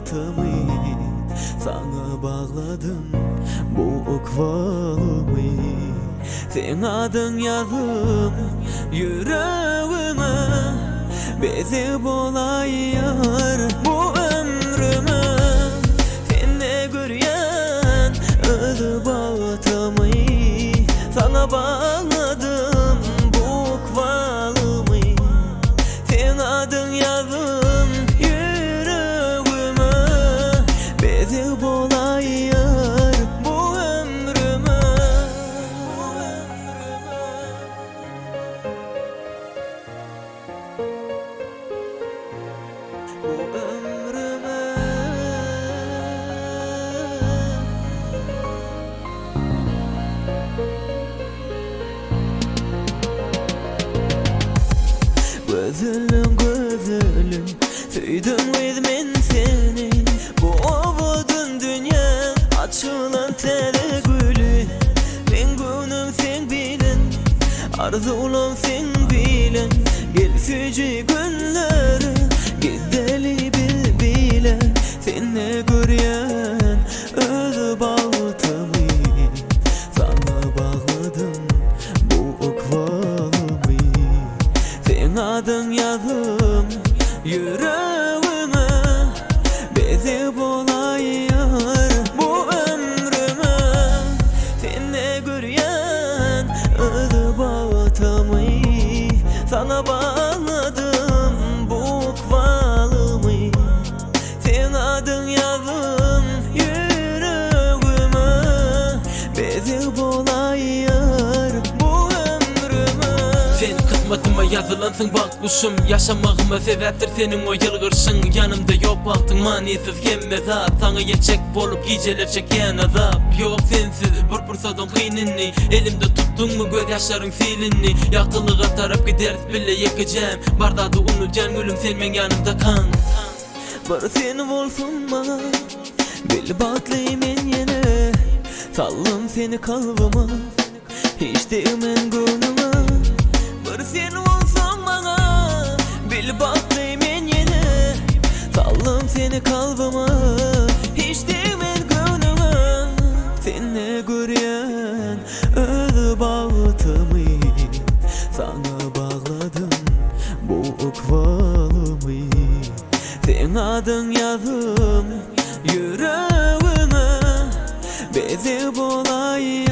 bağıtımı, sana bağladım bu ukvalımı. Sen adın yazım yüreğime, bezip olay yar bu ömrüme. Sen ne göryen öldü bağıtımı, sana bağladım bu ukvalımı. Sen adın yazım yüreğime, bezip olay yar bu ömrüme. Bu ömrüme. Gözülüm gözülüm, süydüm men seni. Bu ovudun dünya açılan tele gülü. Ben günüm sen bilen, arzulum sen bilen. Gel sücü günleri gideli bil bile. Sen ne göryen öz bağıtımı, sana bağladım bu ukvalımı. Sen adın yazım yüreğime, bezip olay yar bu ömrüme. Sen ne göryen öz bağıtımı, sana bağladım bu ukvalımı. Sen adın yazım yüreğime, bezip olay yar bu ömrüme. Sen kısmetıma yazılansın bak kuşum, yaşamağıma sebeptir senin o yılgırsın. Yanımda yok baktın manisiz gelmez ha, sana yetecek bolup geceler çeken azap. Yok sensiz bir fırsadım kıynını, elimde tuttun mu göz yaşların silini. Yaktılığa taraf gideriz bile yakacağım, bardağı unutacaksın gülüm sen men yanımda kan. Bar seni olsun bana, bil baklayım en yine. Sallım seni kalbıma, hiç değmen gönlüme. Bar seni olsun bana, bil baklayım en yine. Sallım seni kalbıma, hiç değmen gönlüme. Sen ne göryen öz bağıtımı, sana bağladım bu ukvalımı. Sen adın yazım yüreğime, bezip olay